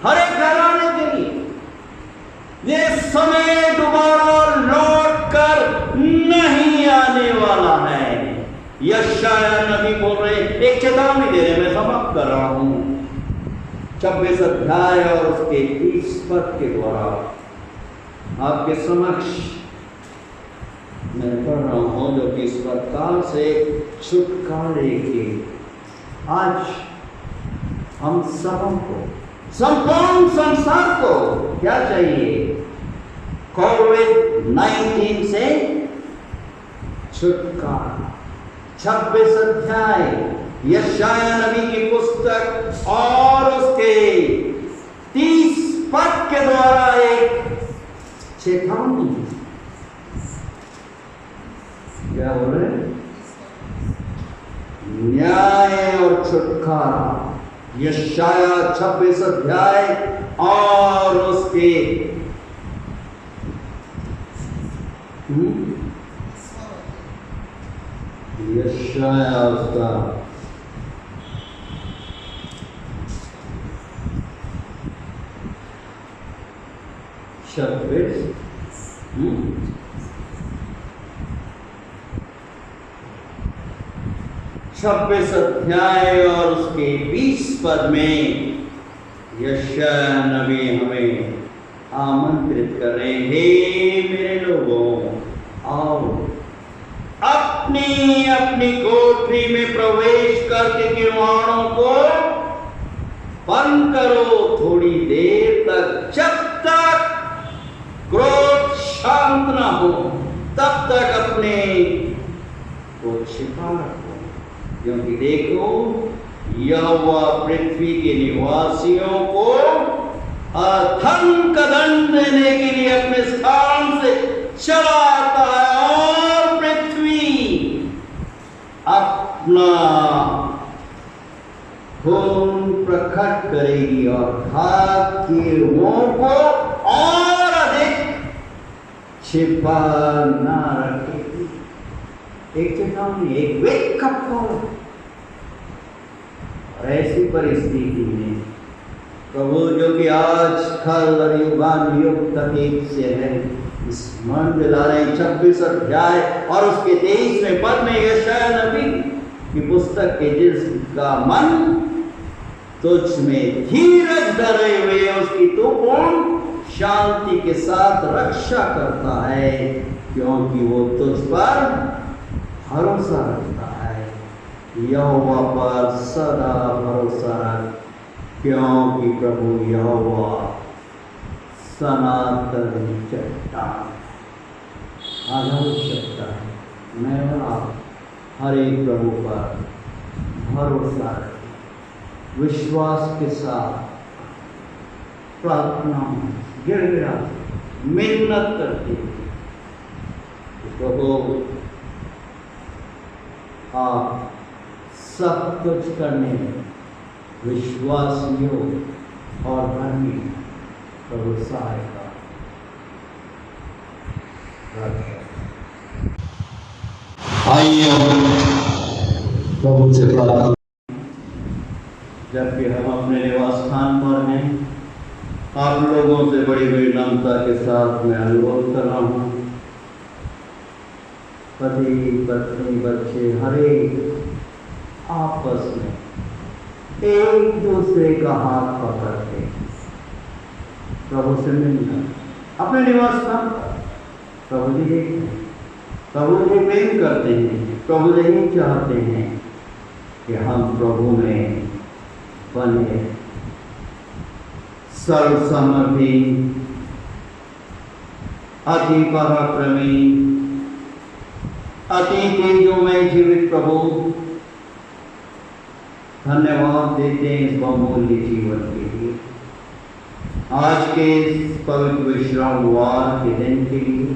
हर एक घराने के लिए। ये समय दोबारा लौट कर नहीं आने वाला है। यशाया नबी बोल रहे, एक चेतावनी दे रहे, मैं समाप्त कर रहा हूं 26 अध्याय और उसके 30 पद के द्वारा आपके समक्ष मैं पढ़ रहा हूं, जो कि इस प्रकार से छुटकारे के आज हम सबको, संपूर्ण संसार को क्या चाहिए? कोविड-19 से छुटकारा। 26 अध्याय यशाया नबी की पुस्तक और उसके 30 पद के द्वारा एक चेतावनी। क्या बोल रहे? न्याय और छुटकारा। यशाया 26 अध्याय और उसके यशाया उसका 26 अध्याय और उसके 20 पद में यशाया नबी हमें आमंत्रित कर रहे, हे मेरे लोगों, आओ अपनी अपनी कोठरी में प्रवेश करके किवाड़ों को बंद करो थोड़ी देर तक, जब तक क्रोध शांत ना हो तब तक अपने को छिपा रखो, क्योंकि देखो यहोवा पृथ्वी के निवासियों को अथन का दंड देने के लिए अपने स्थान से चलाता है और पृथ्वी अपना खून प्रकट करेगी और घात के मुंह को और अधिक छिपा ना रखेगी। एक चेतावनी, एक वेक अप कॉल। और ऐसी परिस्थिति में प्रभु जो कि आज कल और युगान युग तक एक से है, स्मरण दिला रहे 26 अध्याय और उसके 23वें पद में यशाया नबी की पुस्तक के जिसका मन तुझ में धीरज धरे हुए उसकी तो पूर्ण शांति के साथ रक्षा करता है, क्योंकि वो तुझ पर भरोसा रखता है। यहोवा पर सदा भरोसा रख, क्योंकि प्रभु यहोवा सनातन चट्टान आधार सकता है। मैं और आप हर एक प्रभु पर भरोसा रखें, विश्वास के साथ प्रार्थना गिड़गिड़ा मिन्नत करते प्रभु आप सब कुछ करने में विश्वास योग और धर्मी प्रभु सहायता। आइए प्रभु से प्रार्थना। जबकि हम अपने निवास स्थान पर हैं, आप लोगों से बड़ी विनम्रता के साथ मैं अनुरोध कर रहा हूँ, पति पत्नी बच्चे हर एक आपस में एक दूसरे का हाथ पकड़ के प्रभु से मिलना, अपने निवास स्थान पर प्रभु जी देखते हैं, प्रभु जी प्रेम करते हैं, प्रभु यही चाहते हैं कि हम प्रभु में बने सर्वसमर्थी, अति पराक्रमी, अति तेजोमय जीवित प्रभु धन्यवाद देते हैं इस बहुमूल्य जीवन के लिए, आज के इस पवित्र विश्रामवार के दिन के लिए,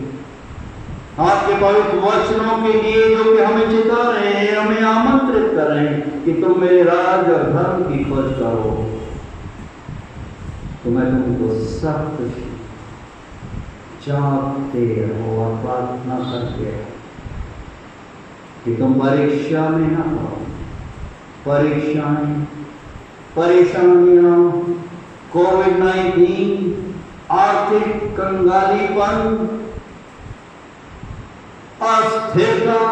आपके पवित्र वचनों के लिए जो कि हमें चिता रहे हैं, हमें आमंत्रित कर रहे हैं कि तुम मेरे राज और धर्म की खोज करो, तो मैं तुमको सब कुछ जागते रहो और प्रार्थना करते रहो कि तुम परीक्षा में ना हो, परीक्षाएं, परेशानियां, कोविड-19, आर्थिक कंगालीपन, अस्थिरता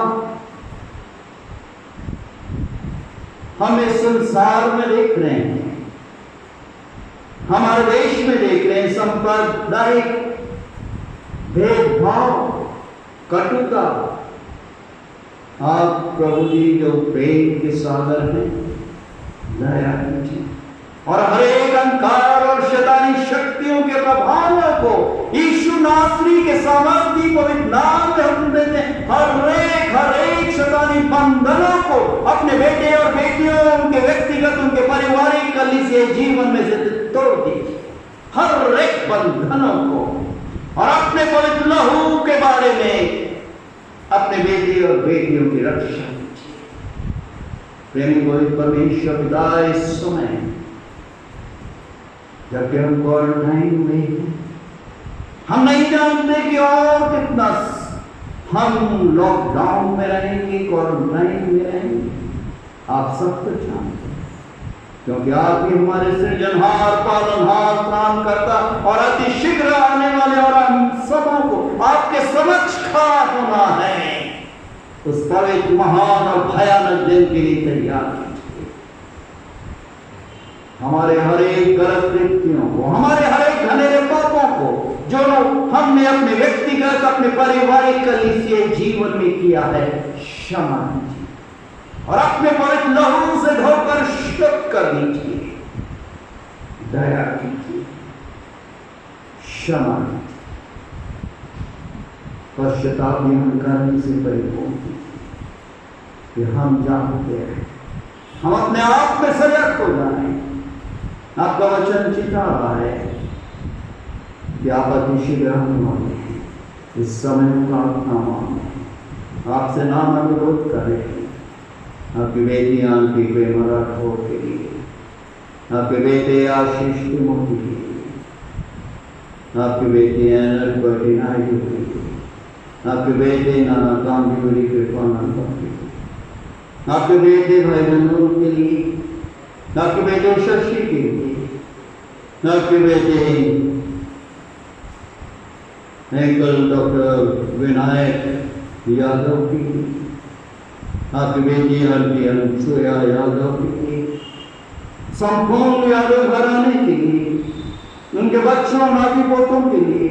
हम इस संसार में देख रहे हैं, हमारे देश में देख रहे हैं, सांप्रदायिक भेदभाव, कटुता। आप प्रभु जी जो प्रेम के सागर हैं, दया कीजिए और हर एक अंधकार और शैतानी शक्तियों के प्रभावों को यीशु नासरी के सामर्थी पवित्र नाम में हम देते हैं। हर एक शैतानी बंधनों को अपने बेटे और बेटियों, उनके व्यक्तिगत, उनके पारिवारिक कलीसिया जीवन में से तोड़ दीजिए, हर एक बंधनों को, और अपने पवित्र लहू के बारे में अपने बेटे और बेटियों की रक्षा कीजिए। प्रेमी पवित्र परमेश्वर पिता, इस समय जबकि हम क्वारंटाइन हुए हैं, हम नहीं जानते कि और कितना हम लॉकडाउन में रहेंगे, क्वारंटाइन में रहेंगे, आप सब कुछ जानते हैं, क्योंकि आप ही हमारे सृजनहार, पालनहार, त्राणकर्ता और अति शीघ्र आने वाले, और हम सबों को आपके समक्ष खड़ा होना है। उस पवित्र, महान और भयानक दिन के लिए तैयार कीजिए। हमारे हर एक गलत कृत्यों को, हमारे हर एक घनेरे पापों को जो हमने अपने व्यक्तिगत, अपने पारिवारिक कलीसिया जीवन में किया है, क्षमा कीजिए और अपने पवित्र लहू से धोकर शुद्ध कर दीजिए। दया कीजिए, क्षमा कीजिए, पश्चाताप करने से परिपूर्ण कीजिए कि हम जानते हैं, हम अपने आप में सजग हो जाएं। आपका वचन चिता रहा है कि आप अति शीघ्र आने वाले हैं, इस समय का अपना मांगे, आपसे नाम अनुरोध करें। आपकी बेटियां की प्रेम राठौर के लिए, आपके बेटे आशीष टिमो के लिए, आपके बेटे एनर्जी नायडू के लिए, आपके बेटे नाना कामगिरी कृपानंद के लिए, आपके बेटे भाई मनोर के लिए, आपके बेटे शशि के लिए, आपके बेटे अंकल डॉक्टर विनायक यादव के लिए, आपकी बेटी हल्की अनुसुया यादव के लिए, संपूर्ण यादव घराने के लिए, उनके बच्चों, नाती पोतों के लिए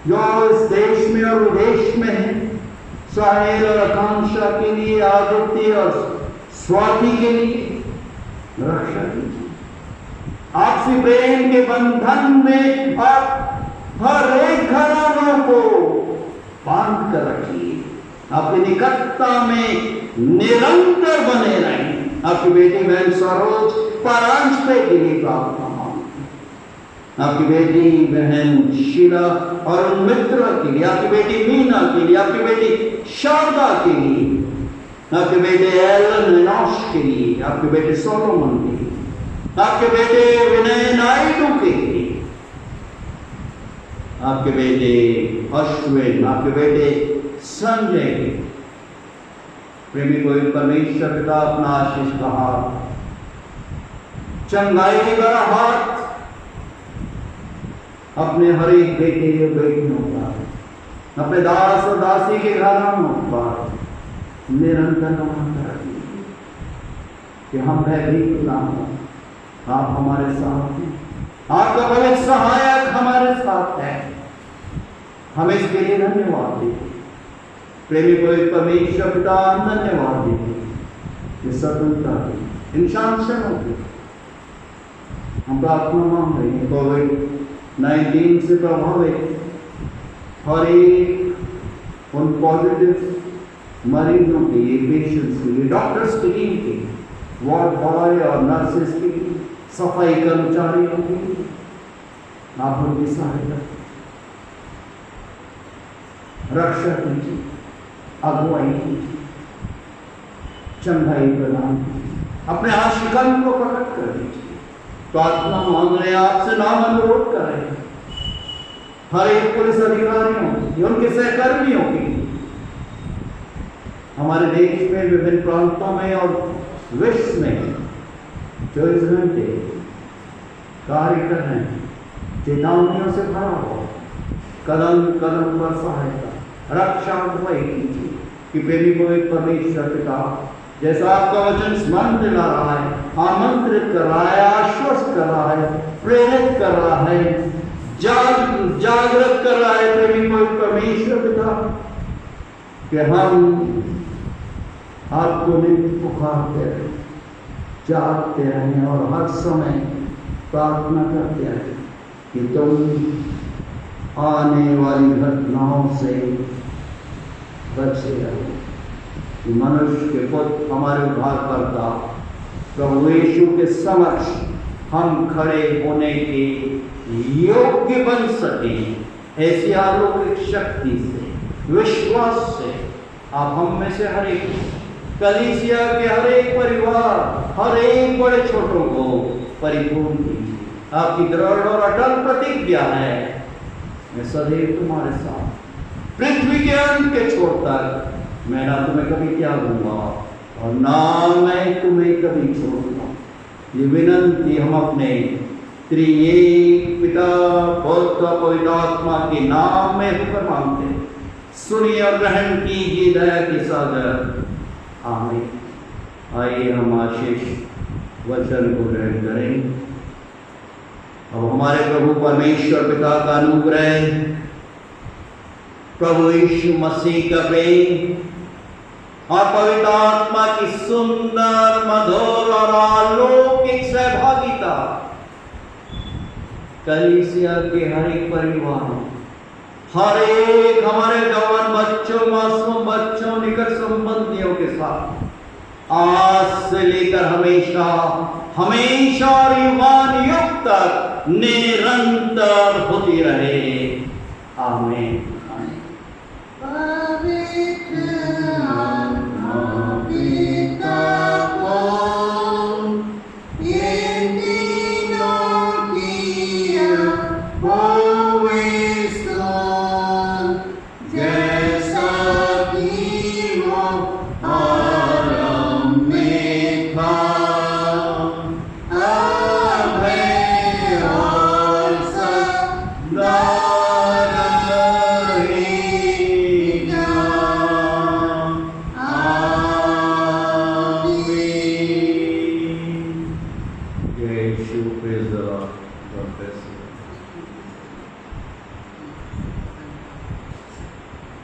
जो इस देश में और विदेश में है, साहिल और आकांक्षा के लिए, आदित्य और स्वाति के लिए रक्षा कीजिए। आपसी प्रेम के बंधन में आप हर एक घरानों को बांध कर रखिए, आपकी निकटता में निरंतर बने रहें। आपकी बेटी बहन सरोज परांश पे के लिए प्रार्थना मांगती, आपकी बेटी बहन शीला और मित्र के लिए, आपकी बेटी मीना के लिए, आपकी बेटी शारदा के लिए, आपके बेटे एलन विनाश के लिए, आपके बेटे सोलोमन के लिए, आपके बेटे विनय नायडू के लिए, आपके बेटे अश्विन, आपके बेटे संजय के लिए। प्रेमी को परमेश्वर पिता अपना आशीष का हाथ चंगाई भरा हाथ अपने हर एक बेटे और बेटियों का, अपने दास और दासी के घरानों पर निरंतर नमन रखिए कि हम भयभीत ना हो। आप हमारे साथ हैं, आपका पवित्र सहायक हमारे साथ है। हम इसके लिए धन्यवाद देते, प्रेमी पवित्र परमेश्वर पिता धन्यवाद देते इस स्वतंत्रता की, इन शांतियों की। हम प्रार्थना मांग रहे हैं कोविड-19 से प्रभावित हर एक उन पॉजिटिव मरीजों के लिए, पेशेंट्स के लिए, डॉक्टर्स की टीम के, वार्ड बॉय और नर्सेस की, सफाई कर्मचारियों की, आप उनकी सहायता रक्षा कीजिए, अगुवाई कीजिए, चंगाई प्रदान कीजिए, अपने आशिकन को प्रकट कर दीजिए। प्रार्थना मांग रहे हैं आपसे, नाम अनुरोध कर रहे हैं हर एक पुलिस अधिकारियों की, उनके सहकर्मियों की, हमारे देश में विभिन्न प्रांतों में और विश्व में 24 घंटे कार्य कर रहे हैं, चेतावनियों से भरा हुआ, कदम कदम पर सहायता रक्षा अगुवाई कीजिए कि प्रेमी पवित्र परमेश्वर पिता जैसा आपका वचन स्मरण दिला रहा है, आमंत्रित कर रहा है, आश्वस्त कर रहा है, प्रेरित कर रहा है, जागृत कर रहा है प्रेमी पवित्र परमेश्वर पिता कि हम आपको नित्य पुकारते रहे, जागते रहें और हर समय प्रार्थना करते रहें कि तुम आने वाली घटनाओं से बचे रहो। मनुष्य के पुत्र हमारे उद्धारकर्ता प्रभु यीशु के समक्ष हम खड़े होने के योग्य बन सकें, ऐसी अलौकिक शक्ति से, विश्वास से आप हम में से हर एक कलीसिया के हर एक परिवार, हर एक बड़े छोटों को परिपूर्ण कीजिए। आपकी दृढ़ और अटल प्रतिज्ञा है, मैं सदैव तुम्हारे साथ पृथ्वी के अंत के छोर तक, मैं ना तुम्हें कभी त्यागूंगा और ना मैं तुम्हें कभी छोड़ूंगा। ये विनंती हम अपने त्रिएक पिता पुत्र पवित्र आत्मा के नाम में होकर मांगते हैं। सुनिए और ग्रहण कीजिए दया के सागर। आमीन। आइए हम आशीष वचन को ग्रहण करें। अब हमारे प्रभु परमेश्वर पिता का अनुग्रह, प्रभु यीशु मसीह का प्रेम और पवित्र आत्मा की सुंदर, मधुर और अलौकिक सहभागिता कलीसिया के हर एक परिवार, हर एक हमारे जवान बच्चों, मासूम बच्चों, निकट संबंधियों के साथ आज से लेकर हमेशा हमेशा और युगान युग तक निरंतर होती रहे। आमीन।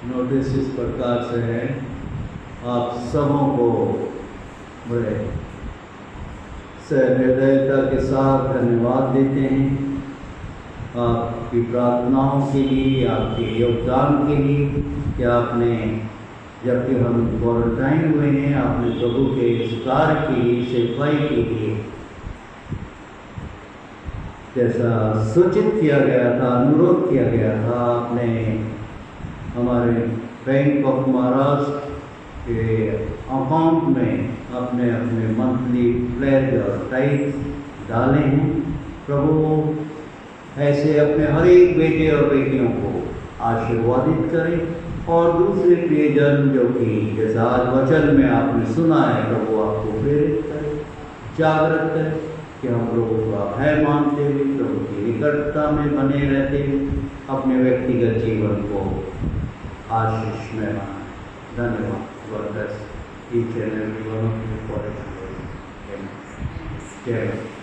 नोटिस इस प्रकार से है, आप सबों को बड़े सहृदयता के साथ धन्यवाद देते हैं आपकी प्रार्थनाओं के लिए, आपके योगदान के लिए कि आपने, जबकि हम क्वारंटाइन हुए हैं, आपने प्रभु के इस कार्य के लिए, सेवकाई के लिए जैसा सूचित किया गया था, अनुरोध किया गया था, आपने हमारे बैंक ऑफ महाराष्ट्र के अकाउंट में अपने अपने मंथली प्लेज और टाइप्स डाले हैं। प्रभु ऐसे अपने हर एक बेटे और बेटियों को आशीर्वादित करें और दूसरे प्रियजन जो कि जैसा आज वचन में आपने सुना है, प्रभु आपको प्रेरित करें, जागृत करें, कि हम प्रभु का है मानते हुए प्रभु की निकटता में बने रहते अपने व्यक्तिगत जीवन को आशीष में बनाए। धन्यवाद। God bless each and every one of you for it. Amen.